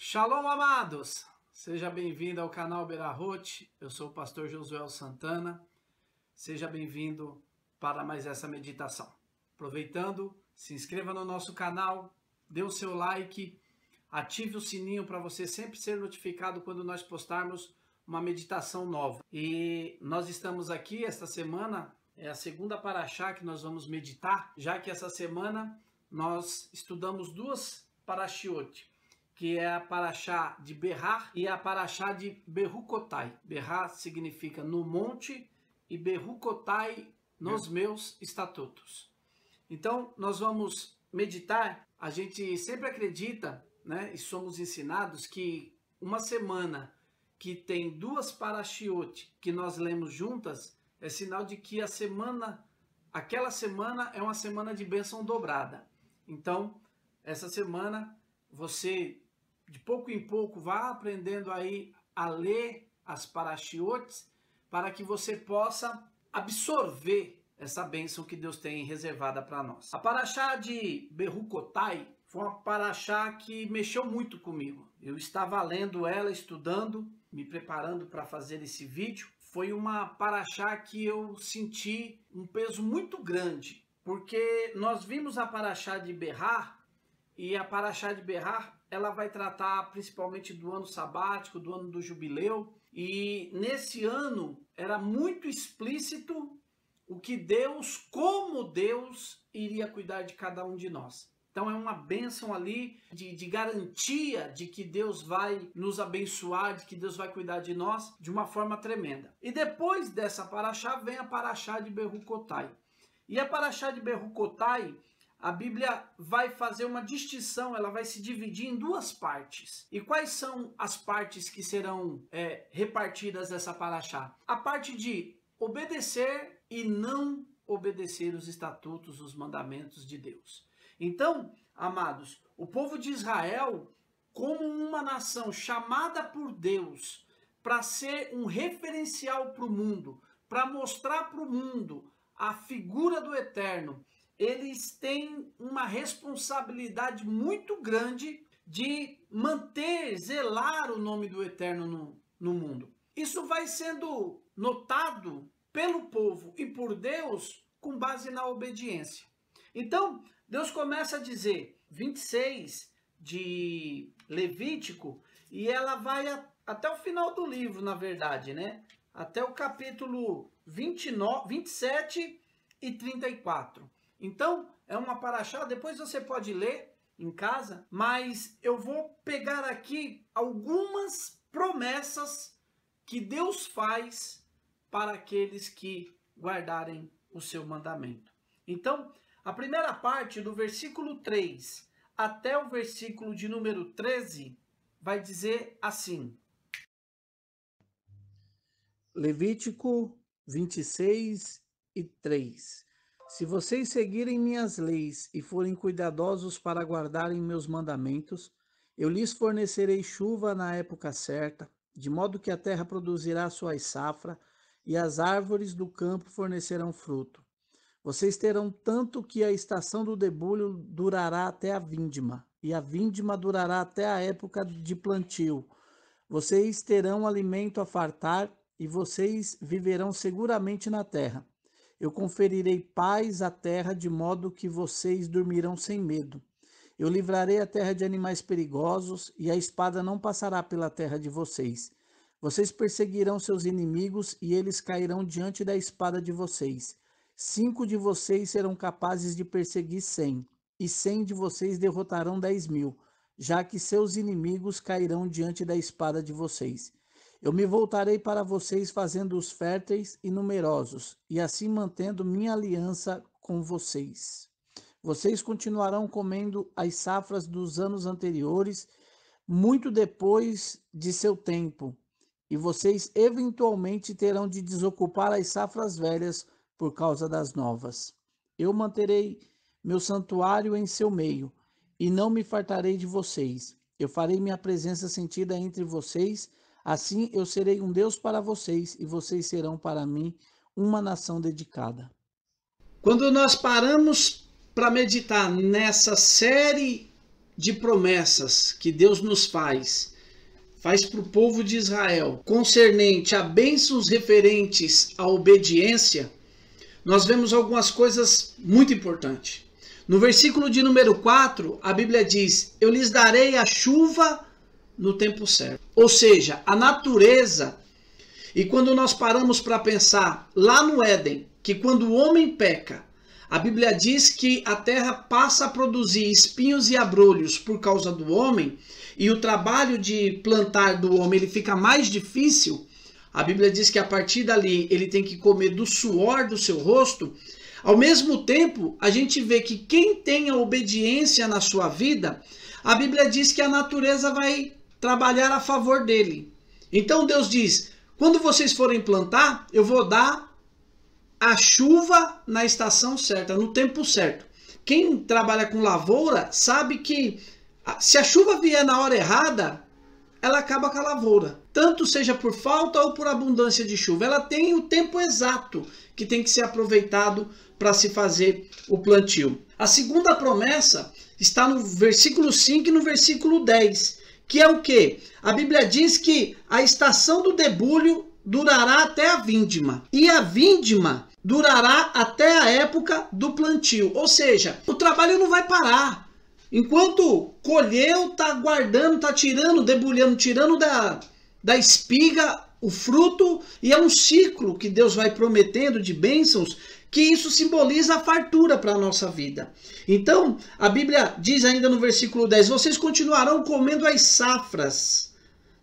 Shalom, amados! Seja bem-vindo ao canal Berahot. Eu sou o pastor Josué Santana. Seja bem-vindo para mais essa meditação. Aproveitando, se inscreva no nosso canal, dê o seu like, ative o sininho para você sempre ser notificado quando nós postarmos uma meditação nova. E nós estamos aqui, esta semana, é a segunda paraxá que nós vamos meditar, já que essa semana nós estudamos duas parashiot, que é a paraxá de Berrar e a paraxá de Berucotai. Berrar significa no monte e Berucotai nos meus estatutos. Então, nós vamos meditar. A gente sempre acredita, né, e somos ensinados que uma semana que tem duas parashiot que nós lemos juntas é sinal de que aquela semana é uma semana de bênção dobrada. Então, essa semana você de pouco em pouco vá aprendendo aí a ler as parashiotes para que você possa absorver essa bênção que Deus tem reservada para nós. A paraxá de Berucotai foi uma paraxá que mexeu muito comigo. Eu estava lendo ela, estudando, me preparando para fazer esse vídeo. Foi uma paraxá que eu senti um peso muito grande, porque nós vimos a paraxá de Berrar, e a paraxá de Berrar, ela vai tratar principalmente do ano sabático, do ano do jubileu. E nesse ano era muito explícito o que Deus, como Deus, iria cuidar de cada um de nós. Então é uma bênção ali de garantia de que Deus vai nos abençoar, de que Deus vai cuidar de nós de uma forma tremenda. E depois dessa paraxá vem a paraxá de Berucotai. E a paraxá de Berucotai, a Bíblia vai fazer uma distinção, ela vai se dividir em duas partes. E quais são as partes que serão repartidas dessa paraxá? A parte de obedecer e não obedecer os estatutos, os mandamentos de Deus. Então, amados, o povo de Israel, como uma nação chamada por Deus para ser um referencial para o mundo, para mostrar para o mundo a figura do Eterno, eles têm uma responsabilidade muito grande de manter, zelar o nome do Eterno no mundo. Isso vai sendo notado pelo povo e por Deus com base na obediência. Então, Deus começa a dizer, 26 de Levítico, e ela vai até o final do livro, na verdade, né? Até o capítulo 27 e 34. Então, é uma paraxá, depois você pode ler em casa, mas eu vou pegar aqui algumas promessas que Deus faz para aqueles que guardarem o seu mandamento. Então, a primeira parte, do versículo 3 até o versículo de número 13, vai dizer assim. Levítico 26 e 3. Se vocês seguirem minhas leis e forem cuidadosos para guardarem meus mandamentos, eu lhes fornecerei chuva na época certa, de modo que a terra produzirá sua safra e as árvores do campo fornecerão fruto. Vocês terão tanto que a estação do debulho durará até a vindima, e a vindima durará até a época de plantio. Vocês terão alimento a fartar e vocês viverão seguramente na terra. Eu conferirei paz à terra, de modo que vocês dormirão sem medo. Eu livrarei a terra de animais perigosos, e a espada não passará pela terra de vocês. Vocês perseguirão seus inimigos, e eles cairão diante da espada de vocês. 5 de vocês serão capazes de perseguir 100, e 100 de vocês derrotarão 10.000, já que seus inimigos cairão diante da espada de vocês. Eu me voltarei para vocês fazendo-os férteis e numerosos, e assim mantendo minha aliança com vocês. Vocês continuarão comendo as safras dos anos anteriores, muito depois de seu tempo, e vocês eventualmente terão de desocupar as safras velhas por causa das novas. Eu manterei meu santuário em seu meio, e não me fartarei de vocês. Eu farei minha presença sentida entre vocês. Assim eu serei um Deus para vocês, e vocês serão para mim uma nação dedicada. Quando nós paramos para meditar nessa série de promessas que Deus nos faz para o povo de Israel, concernente a bênçãos referentes à obediência, nós vemos algumas coisas muito importantes. No versículo de número 4, a Bíblia diz: eu lhes darei a chuva no tempo certo. Ou seja, a natureza, e quando nós paramos para pensar lá no Éden, que quando o homem peca, a Bíblia diz que a terra passa a produzir espinhos e abrolhos por causa do homem, e o trabalho de plantar do homem ele fica mais difícil. A Bíblia diz que a partir dali ele tem que comer do suor do seu rosto. Ao mesmo tempo, a gente vê que quem tem a obediência na sua vida, a Bíblia diz que a natureza vai trabalhar a favor dele. Então Deus diz: quando vocês forem plantar, eu vou dar a chuva na estação certa, no tempo certo. Quem trabalha com lavoura sabe que se a chuva vier na hora errada, ela acaba com a lavoura. Tanto seja por falta ou por abundância de chuva. Ela tem o tempo exato que tem que ser aproveitado para se fazer o plantio. A segunda promessa está no versículo 5 e no versículo 10, que é o quê? A Bíblia diz que a estação do debulho durará até a vindima, e a vindima durará até a época do plantio. Ou seja, o trabalho não vai parar. Enquanto colheu, está guardando, está tirando, debulhando, tirando da espiga o fruto, e é um ciclo que Deus vai prometendo de bênçãos, que isso simboliza a fartura para a nossa vida. Então, a Bíblia diz ainda no versículo 10, vocês continuarão comendo as safras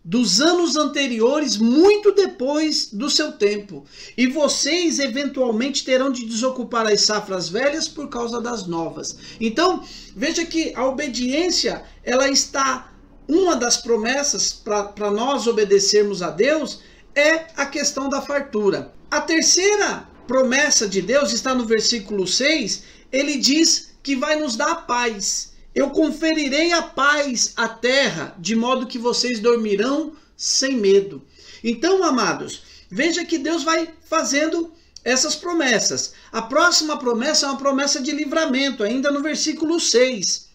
dos anos anteriores, muito depois do seu tempo, e vocês eventualmente terão de desocupar as safras velhas por causa das novas. Então, veja que a obediência, ela está, uma das promessas para nós obedecermos a Deus é a questão da fartura. A terceira promessa de Deus está no versículo 6, ele diz que vai nos dar a paz. Eu conferirei a paz à terra, de modo que vocês dormirão sem medo. Então, amados, veja que Deus vai fazendo essas promessas. A próxima promessa é uma promessa de livramento, ainda no versículo 6.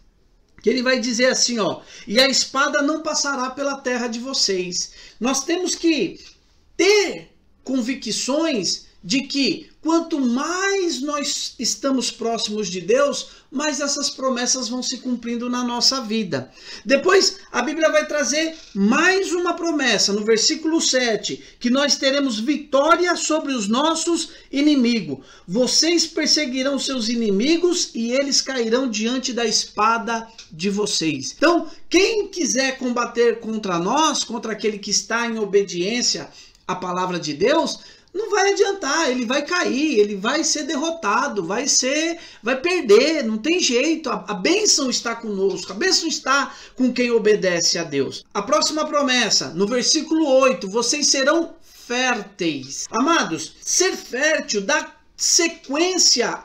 Que ele vai dizer assim, ó, e a espada não passará pela terra de vocês. Nós temos que ter convicções de que quanto mais nós estamos próximos de Deus, mais essas promessas vão se cumprindo na nossa vida. Depois, a Bíblia vai trazer mais uma promessa, no versículo 7, que nós teremos vitória sobre os nossos inimigos. Vocês perseguirão seus inimigos e eles cairão diante da espada de vocês. Então, quem quiser combater contra nós, contra aquele que está em obediência à palavra de Deus, não vai adiantar, ele vai cair, ele vai ser derrotado, vai perder, não tem jeito. A bênção está conosco, a bênção está com quem obedece a Deus. A próxima promessa, no versículo 8, vocês serão férteis. Amados, ser fértil dá sequência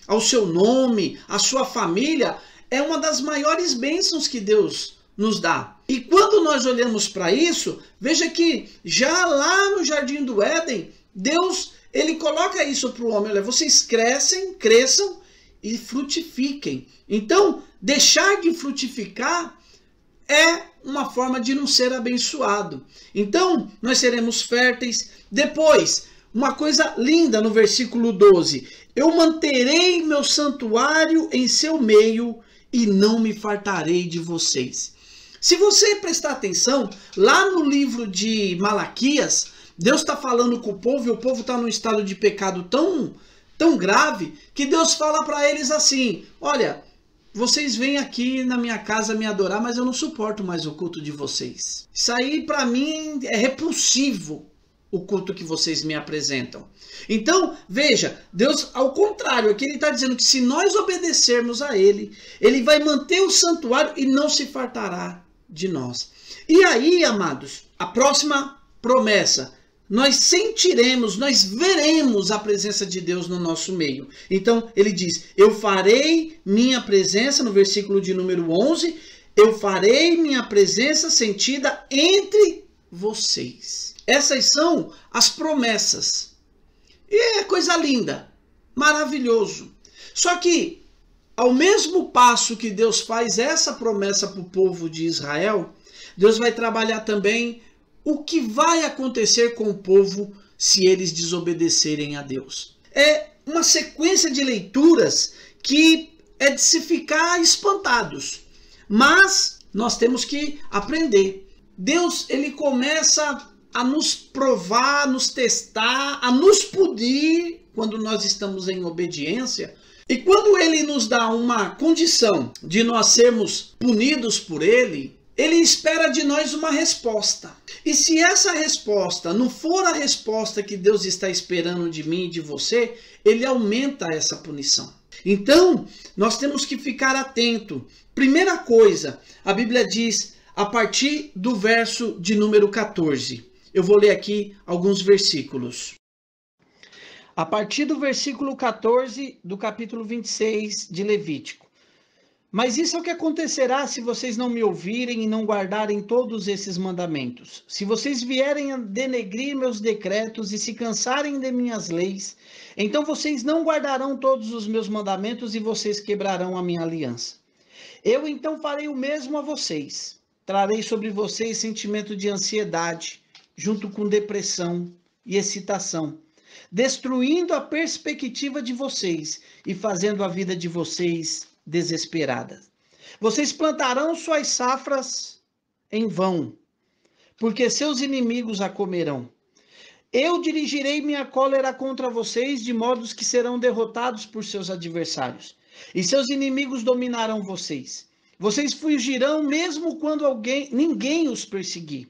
ao seu nome, à sua família, é uma das maiores bênçãos que Deus nos dá. E quando nós olhamos para isso, veja que já lá no Jardim do Éden, Deus, ele coloca isso para o homem. Olha, vocês cresçam e frutifiquem. Então, deixar de frutificar é uma forma de não ser abençoado. Então, nós seremos férteis. Depois, uma coisa linda no versículo 12. Eu manterei meu santuário em seu meio e não me fartarei de vocês. Se você prestar atenção, lá no livro de Malaquias, Deus está falando com o povo, e o povo está num estado de pecado tão grave, que Deus fala para eles assim, olha, vocês vêm aqui na minha casa me adorar, mas eu não suporto mais o culto de vocês. Isso aí para mim é repulsivo, o culto que vocês me apresentam. Então, veja, Deus, ao contrário, aqui ele está dizendo que se nós obedecermos a ele, ele vai manter o santuário e não se fartará de nós. E aí, amados, a próxima promessa, nós sentiremos, nós veremos a presença de Deus no nosso meio. Então, ele diz, eu farei minha presença, no versículo de número 11, eu farei minha presença sentida entre vocês. Essas são as promessas. E é coisa linda, maravilhoso. Só que ao mesmo passo que Deus faz essa promessa para o povo de Israel, Deus vai trabalhar também o que vai acontecer com o povo se eles desobedecerem a Deus. É uma sequência de leituras que é de se ficar espantados, mas nós temos que aprender. Deus, ele começa a nos provar, a nos testar, a nos punir quando nós estamos em obediência. E quando ele nos dá uma condição de nós sermos punidos por ele, ele espera de nós uma resposta. E se essa resposta não for a resposta que Deus está esperando de mim e de você, ele aumenta essa punição. Então, nós temos que ficar atento. Primeira coisa, a Bíblia diz a partir do verso de número 14. Eu vou ler aqui alguns versículos. A partir do versículo 14 do capítulo 26 de Levítico. Mas isso é o que acontecerá se vocês não me ouvirem e não guardarem todos esses mandamentos. Se vocês vierem a denegrir meus decretos e se cansarem de minhas leis, então vocês não guardarão todos os meus mandamentos e vocês quebrarão a minha aliança. Eu então farei o mesmo a vocês. Trarei sobre vocês sentimento de ansiedade, junto com depressão e excitação, destruindo a perspectiva de vocês e fazendo a vida de vocês desesperada. Vocês plantarão suas safras em vão, porque seus inimigos a comerão. Eu dirigirei minha cólera contra vocês, de modo que serão derrotados por seus adversários, e seus inimigos dominarão vocês. Vocês fugirão mesmo quando ninguém os perseguir.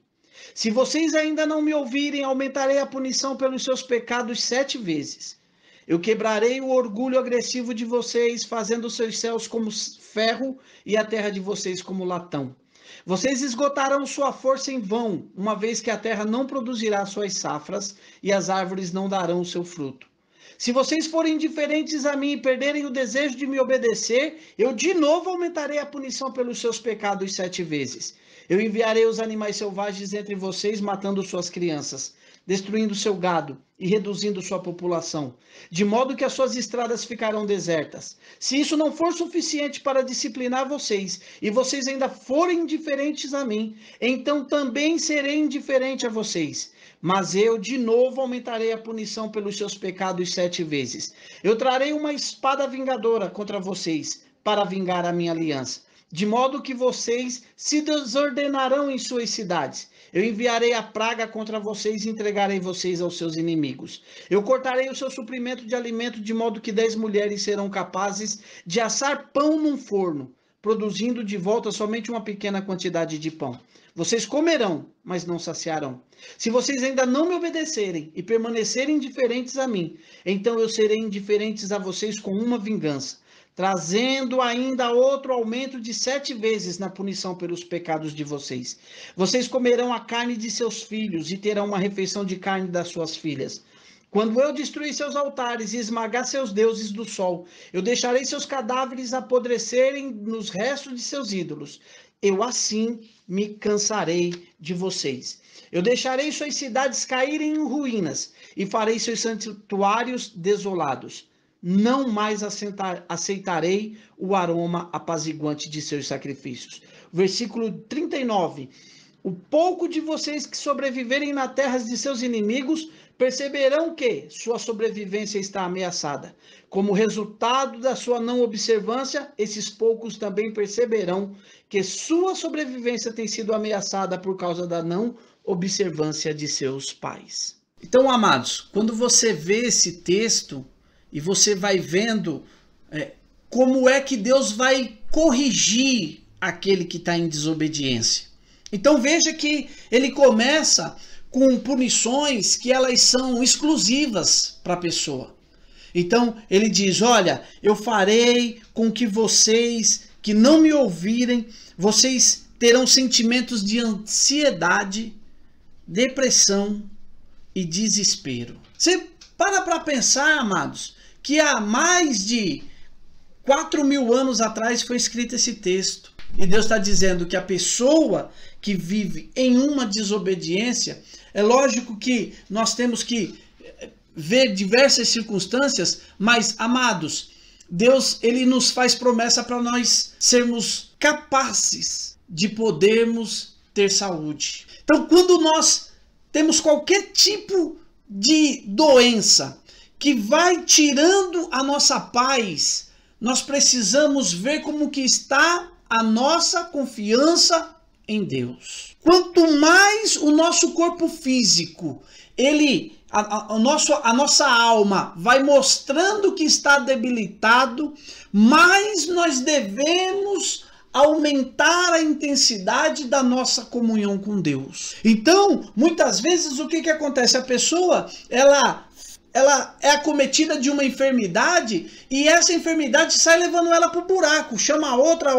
Se vocês ainda não me ouvirem, aumentarei a punição pelos seus pecados 7 vezes. Eu quebrarei o orgulho agressivo de vocês, fazendo os seus céus como ferro e a terra de vocês como latão. Vocês esgotarão sua força em vão, uma vez que a terra não produzirá suas safras e as árvores não darão o seu fruto. Se vocês forem indiferentes a mim e perderem o desejo de me obedecer, eu de novo aumentarei a punição pelos seus pecados 7 vezes. Eu enviarei os animais selvagens entre vocês, matando suas crianças, destruindo seu gado e reduzindo sua população, de modo que as suas estradas ficarão desertas. Se isso não for suficiente para disciplinar vocês, e vocês ainda forem indiferentes a mim, então também serei indiferente a vocês. Mas eu, de novo, aumentarei a punição pelos seus pecados 7 vezes. Eu trarei uma espada vingadora contra vocês, para vingar a minha aliança, de modo que vocês se desordenarão em suas cidades. Eu enviarei a praga contra vocês e entregarei vocês aos seus inimigos. Eu cortarei o seu suprimento de alimento, de modo que 10 mulheres serão capazes de assar pão num forno, produzindo de volta somente uma pequena quantidade de pão. Vocês comerão, mas não saciarão. Se vocês ainda não me obedecerem e permanecerem indiferentes a mim, então eu serei indiferentes a vocês com uma vingança, trazendo ainda outro aumento de 7 vezes na punição pelos pecados de vocês. Vocês comerão a carne de seus filhos e terão uma refeição de carne das suas filhas. Quando eu destruir seus altares e esmagar seus deuses do sol, eu deixarei seus cadáveres apodrecerem nos restos de seus ídolos. Eu assim me cansarei de vocês. Eu deixarei suas cidades caírem em ruínas e farei seus santuários desolados. Não mais aceitarei o aroma apaziguante de seus sacrifícios. Versículo 39. O pouco de vocês que sobreviverem na terra de seus inimigos perceberão que sua sobrevivência está ameaçada. Como resultado da sua não observância, esses poucos também perceberão que sua sobrevivência tem sido ameaçada por causa da não observância de seus pais. Então, amados, quando você vê esse texto e você vai vendo como é que Deus vai corrigir aquele que está em desobediência. Então veja que ele começa com punições que elas são exclusivas para a pessoa. Então ele diz, olha, eu farei com que vocês que não me ouvirem, vocês terão sentimentos de ansiedade, depressão e desespero. Você para pensar, amados, que há mais de 4.000 anos atrás foi escrito esse texto. E Deus está dizendo que a pessoa que vive em uma desobediência, é lógico que nós temos que ver diversas circunstâncias, mas, amados, Deus, ele nos faz promessa para nós sermos capazes de podermos ter saúde. Então, quando nós temos qualquer tipo de doença que vai tirando a nossa paz, nós precisamos ver como que está a nossa confiança em Deus. Quanto mais o nosso corpo físico, a nossa alma vai mostrando que está debilitado, mais nós devemos aumentar a intensidade da nossa comunhão com Deus. Então, muitas vezes, o que acontece? A pessoa, ela é acometida de uma enfermidade e essa enfermidade sai levando ela para o buraco, chama outra.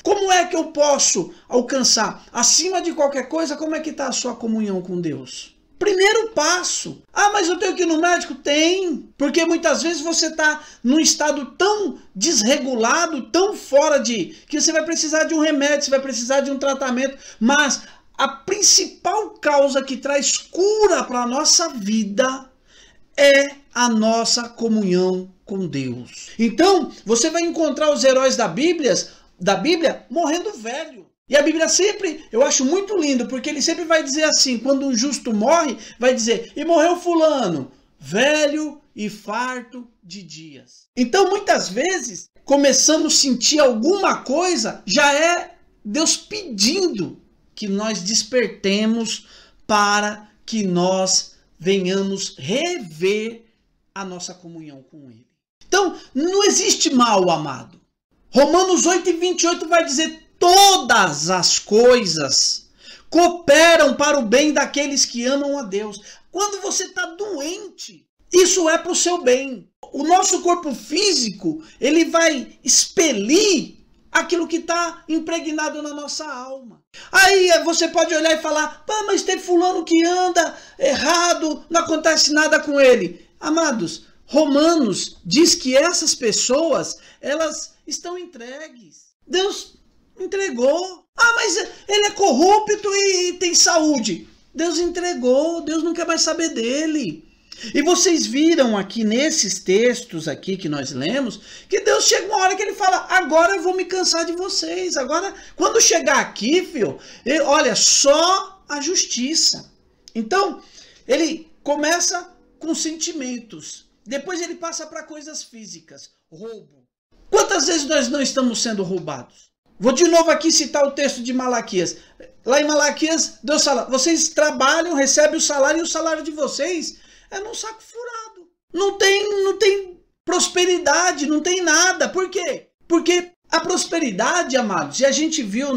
Como é que eu posso alcançar? Acima de qualquer coisa, como é que está a sua comunhão com Deus? Primeiro passo. Ah, mas eu tenho que ir no médico? Tem. Porque muitas vezes você está num estado tão desregulado, tão fora que você vai precisar de um remédio, você vai precisar de um tratamento. Mas a principal causa que traz cura para a nossa vida é a nossa comunhão com Deus. Então, você vai encontrar os heróis da Bíblia morrendo velho. E a Bíblia sempre, eu acho muito lindo, porque ele sempre vai dizer assim, quando um justo morre, vai dizer, e morreu fulano, velho e farto de dias. Então, muitas vezes, começamos a sentir alguma coisa, já é Deus pedindo que nós despertemos para que nós venhamos rever a nossa comunhão com Ele. Então, não existe mal, amado. Romanos 8:28 vai dizer, todas as coisas cooperam para o bem daqueles que amam a Deus. Quando você está doente, isso é para o seu bem. O nosso corpo físico, ele vai expelir aquilo que está impregnado na nossa alma. Aí você pode olhar e falar, mas tem fulano que anda errado, não acontece nada com ele. Amados, Romanos diz que essas pessoas, elas estão entregues. Deus entregou. Mas ele é corrupto e tem saúde. Deus entregou, Deus não quer mais saber dele. E vocês viram aqui nesses textos aqui que nós lemos, que Deus chega uma hora que ele fala, agora eu vou me cansar de vocês. Agora, quando chegar aqui, filho, olha, só a justiça. Então, ele começa com sentimentos. Depois ele passa para coisas físicas. Roubo. Quantas vezes nós não estamos sendo roubados? Vou de novo aqui citar o texto de Malaquias. Lá em Malaquias, Deus fala, vocês trabalham, recebem o salário, e o salário de vocês é num saco furado. Não tem prosperidade, não tem nada. Por quê? Porque a prosperidade, amados, e a gente viu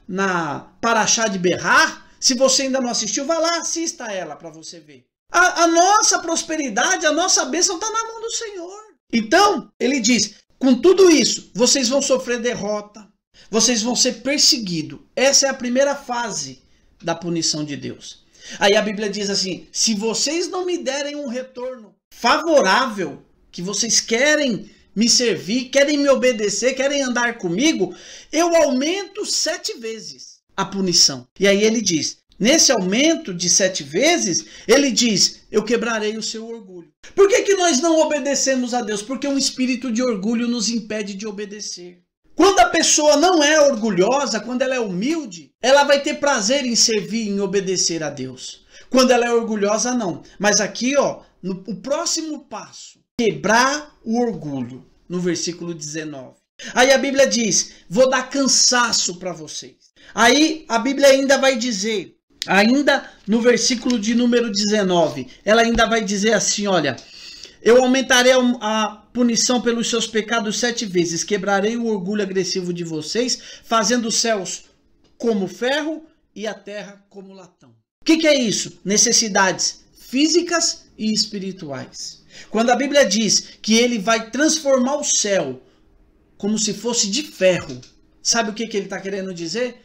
na Paraxá de Berrar, se você ainda não assistiu, vá lá, assista ela para você ver. A nossa prosperidade, a nossa bênção está na mão do Senhor. Então, ele diz, com tudo isso, vocês vão sofrer derrota. Vocês vão ser perseguidos. Essa é a primeira fase da punição de Deus. Aí a Bíblia diz assim, se vocês não me derem um retorno favorável, que vocês querem me servir, querem me obedecer, querem andar comigo, eu aumento 7 vezes a punição. E aí ele diz, nesse aumento de 7 vezes, ele diz, eu quebrarei o seu orgulho. Por que nós não obedecemos a Deus? Porque um espírito de orgulho nos impede de obedecer. Quando a pessoa não é orgulhosa, quando ela é humilde, ela vai ter prazer em servir, em obedecer a Deus. Quando ela é orgulhosa, não. Mas aqui, o próximo passo, quebrar o orgulho, no versículo 19. Aí a Bíblia diz, vou dar cansaço para vocês. Aí a Bíblia ainda vai dizer, ainda no versículo de número 19, ela ainda vai dizer assim, olha, eu aumentarei a punição pelos seus pecados 7 vezes, quebrarei o orgulho agressivo de vocês, fazendo os céus como ferro e a terra como latão. O que é isso? Necessidades físicas e espirituais. Quando a Bíblia diz que ele vai transformar o céu como se fosse de ferro, sabe o que ele está querendo dizer?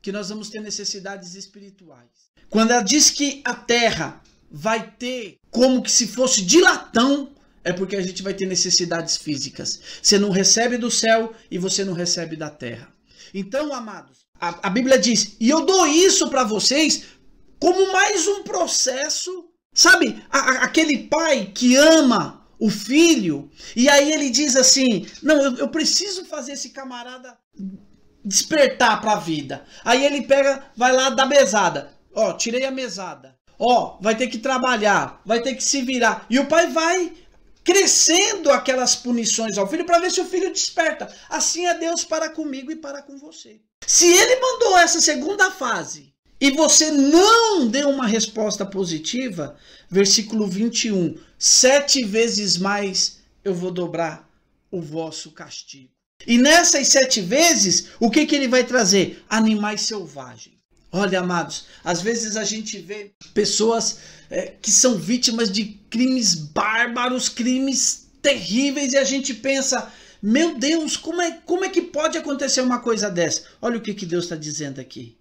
Que nós vamos ter necessidades espirituais. Quando ela diz que a terra vai ter como que se fosse de latão, é porque a gente vai ter necessidades físicas. Você não recebe do céu e você não recebe da terra. Então, amados, a Bíblia diz, e eu dou isso para vocês como mais um processo. Sabe, aquele pai que ama o filho, e aí ele diz assim, não, eu preciso fazer esse camarada despertar para a vida. Aí ele pega, vai lá, dá mesada. Ó, tirei a mesada. Ó, vai ter que trabalhar, vai ter que se virar. E o pai vai crescendo aquelas punições ao filho para ver se o filho desperta. Assim é Deus para comigo e para com você. Se ele mandou essa segunda fase e você não deu uma resposta positiva, versículo 21, 7 vezes mais eu vou dobrar o vosso castigo. E nessas 7 vezes, o que ele vai trazer? Animais selvagens. Olha, amados, às vezes a gente vê pessoas que são vítimas de crimes bárbaros, crimes terríveis, e a gente pensa, meu Deus, como é que pode acontecer uma coisa dessa? Olha o que Deus está dizendo aqui.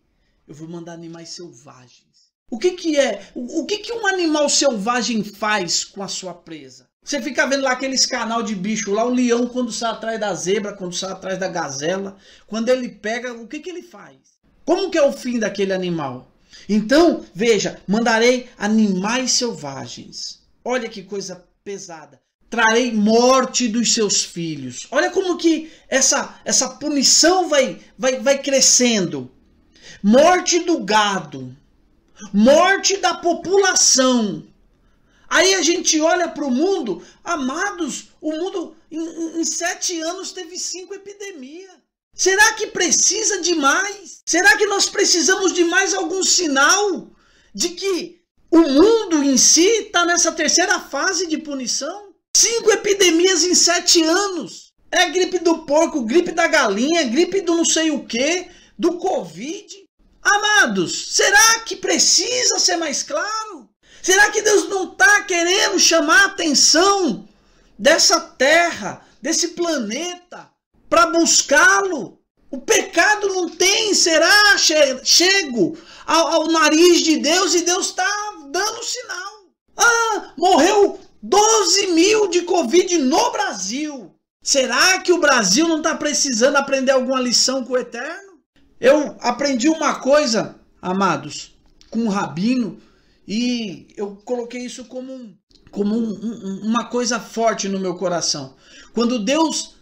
Eu vou mandar animais selvagens. O que um animal selvagem faz com a sua presa? Você fica vendo lá aqueles canal de bicho lá, o leão quando sai atrás da zebra, quando sai atrás da gazela, quando ele pega, o que ele faz? Como que é o fim daquele animal? Então, veja, mandarei animais selvagens. Olha que coisa pesada. Trarei morte dos seus filhos. Olha como que essa punição vai crescendo. Morte do gado. Morte da população. Aí a gente olha para o mundo, amados, o mundo em 7 anos teve 5 epidemias. Será que precisa de mais? Será que nós precisamos de mais algum sinal de que o mundo em si está nessa terceira fase de punição? 5 epidemias em 7 anos. É a gripe do porco, gripe da galinha, gripe do não sei o que, do Covid. Amados, será que precisa ser mais claro? Será que Deus não está querendo chamar a atenção dessa terra, desse planeta, para buscá-lo? O pecado não tem, será chego ao nariz de Deus e Deus está dando sinal. Ah, morreu 12 mil de Covid no Brasil. Será que o Brasil não está precisando aprender alguma lição com o Eterno? Eu aprendi uma coisa, amados, com um rabino, e eu coloquei isso como uma coisa forte no meu coração. Quando Deus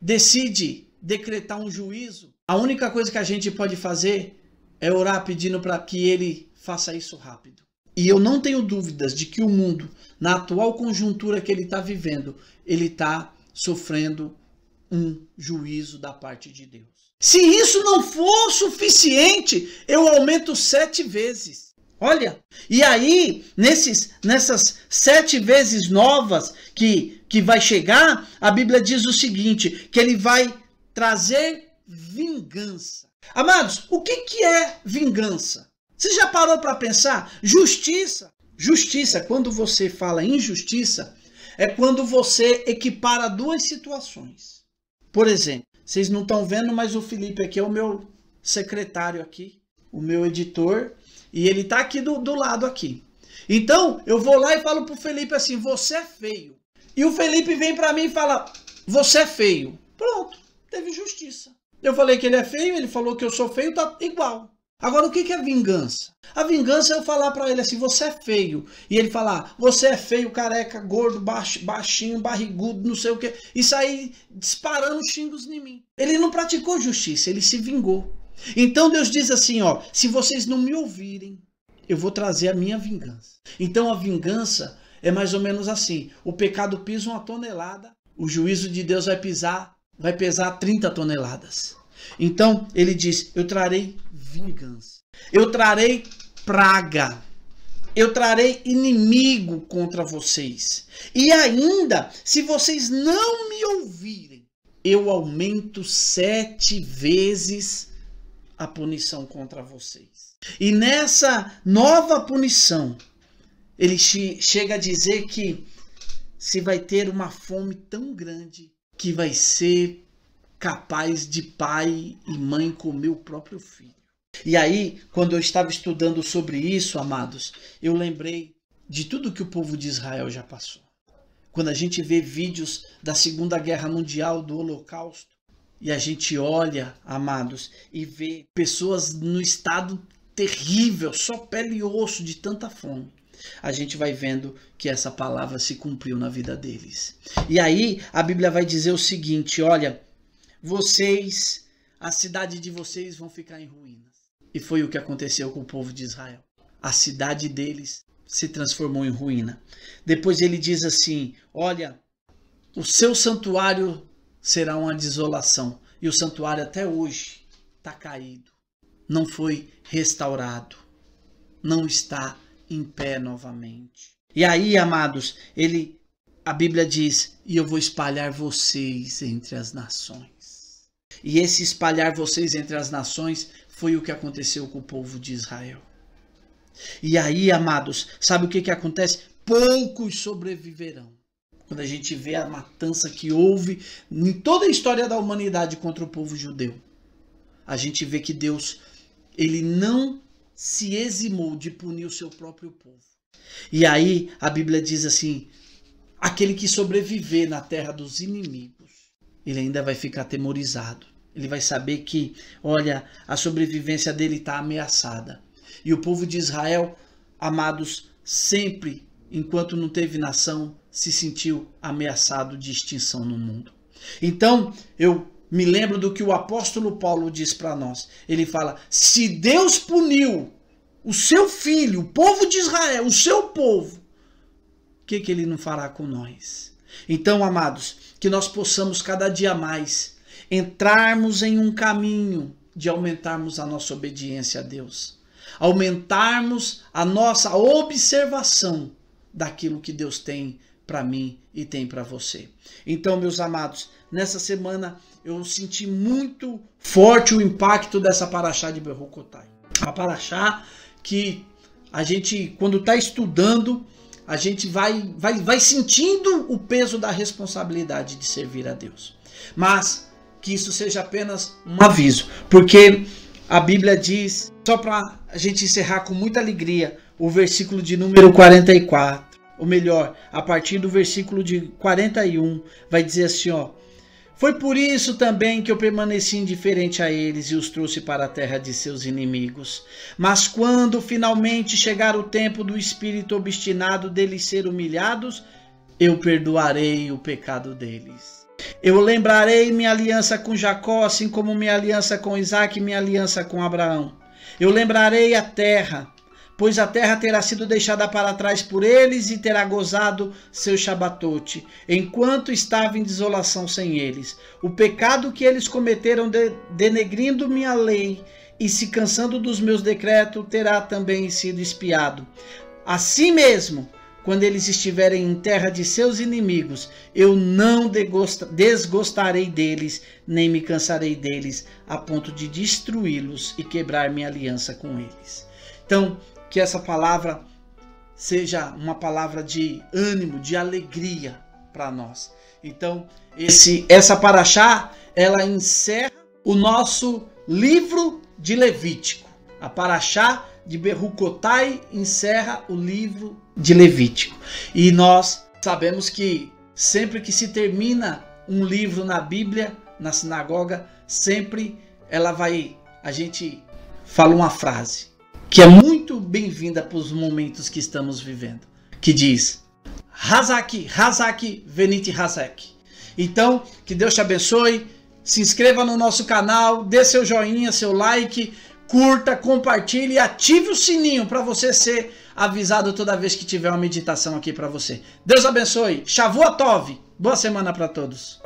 decide decretar um juízo, a única coisa que a gente pode fazer é orar pedindo para que ele faça isso rápido. E eu não tenho dúvidas de que o mundo, na atual conjuntura que ele está vivendo, ele está sofrendo um juízo da parte de Deus. Se isso não for suficiente, eu aumento 7 vezes. Olha, e aí, nessas 7 vezes novas que vai chegar, a Bíblia diz o seguinte, que ele vai trazer vingança. Amados, o que é vingança? Você já parou para pensar? Justiça. Justiça, quando você fala em justiça, é quando você equipara 2 situações. Por exemplo, vocês não estão vendo, mas o Felipe aqui é o meu secretário aqui, o meu editor, e ele está aqui do lado aqui. Então, eu vou lá e falo pro Felipe assim, você é feio. E o Felipe vem para mim e fala, você é feio. Pronto, teve justiça. Eu falei que ele é feio, ele falou que eu sou feio, tá igual. Agora, o que é vingança? A vingança é eu falar para ele assim, você é feio. E ele falar, você é feio, careca, gordo, baixinho, barrigudo, não sei o que. E sair disparando xingos em mim. Ele não praticou justiça, ele se vingou. Então Deus diz assim, ó, se vocês não me ouvirem, eu vou trazer a minha vingança. Então a vingança é mais ou menos assim. O pecado pisa 1 tonelada, o juízo de Deus vai pesar 30 toneladas. Então ele diz, eu trarei vingança. Eu trarei praga. Eu trarei inimigo contra vocês. E ainda, se vocês não me ouvirem, eu aumento 7 vezes a punição contra vocês. E nessa nova punição, ele chega a dizer que se vai ter uma fome tão grande que vai ser capaz de pai e mãe comer o próprio filho. E aí, quando eu estava estudando sobre isso, amados, eu lembrei de tudo que o povo de Israel já passou. Quando a gente vê vídeos da Segunda Guerra Mundial, do Holocausto, e a gente olha, amados, e vê pessoas no estado terrível, só pele e osso de tanta fome. a gente vai vendo que essa palavra se cumpriu na vida deles. E aí a Bíblia vai dizer o seguinte, olha, vocês, a cidade de vocês vão ficar em ruínas. E foi o que aconteceu com o povo de Israel. A cidade deles se transformou em ruína. Depois ele diz assim, olha, o seu santuário será uma desolação. E o santuário até hoje está caído. Não foi restaurado. Não está em pé novamente. E aí, amados, a Bíblia diz, e eu vou espalhar vocês entre as nações. E esse espalhar vocês entre as nações foi o que aconteceu com o povo de Israel. E aí, amados, sabe o que acontece? Poucos sobreviverão. Quando a gente vê a matança que houve em toda a história da humanidade contra o povo judeu, a gente vê que Deus, ele não se eximou de punir o seu próprio povo. E aí a Bíblia diz assim, aquele que sobreviver na terra dos inimigos, ele ainda vai ficar atemorizado. Ele vai saber que, olha, a sobrevivência dele está ameaçada. E o povo de Israel, amados, sempre, enquanto não teve nação, se sentiu ameaçado de extinção no mundo. Então, eu me lembro do que o apóstolo Paulo diz para nós. Ele fala, se Deus puniu o seu filho, o povo de Israel, o seu povo, o que ele não fará com nós? Então, amados, que nós possamos cada dia mais entrarmos em um caminho de aumentarmos a nossa obediência a Deus. Aumentarmos a nossa observação daquilo que Deus tem para mim e tem para você. Então, meus amados, nessa semana eu senti muito forte o impacto dessa paraxá de Berucotai. A paraxá que a gente, quando está estudando, a gente vai sentindo o peso da responsabilidade de servir a Deus. Mas que isso seja apenas um aviso, porque a Bíblia diz, só para a gente encerrar com muita alegria, o versículo de número 44, ou melhor, a partir do versículo de 41, vai dizer assim, ó, foi por isso também que eu permaneci indiferente a eles e os trouxe para a terra de seus inimigos. Mas quando finalmente chegar o tempo do espírito obstinado deles ser humilhados, eu perdoarei o pecado deles. Eu lembrarei minha aliança com Jacó, assim como minha aliança com Isaac e minha aliança com Abraão. Eu lembrarei a terra, pois a terra terá sido deixada para trás por eles e terá gozado seu Shabatote, enquanto estava em desolação sem eles. O pecado que eles cometeram denegrindo minha lei e se cansando dos meus decretos terá também sido expiado. Assim mesmo, quando eles estiverem em terra de seus inimigos, eu não desgostarei deles, nem me cansarei deles, a ponto de destruí-los e quebrar minha aliança com eles. Então, que essa palavra seja uma palavra de ânimo, de alegria para nós. Então, essa paraxá, ela encerra o nosso livro de Levítico. A paraxá de Berucotai encerra o livro de Levítico. E nós sabemos que sempre que se termina um livro na Bíblia, na sinagoga, sempre a gente fala uma frase que é muito bem-vinda para os momentos que estamos vivendo, que diz, Hazak, Hazak, Venit Hazak. Então, que Deus te abençoe, se inscreva no nosso canal, dê seu joinha, seu like, curta, compartilhe e ative o sininho para você ser avisado toda vez que tiver uma meditação aqui para você. Deus abençoe, Shavua Tov, boa semana para todos.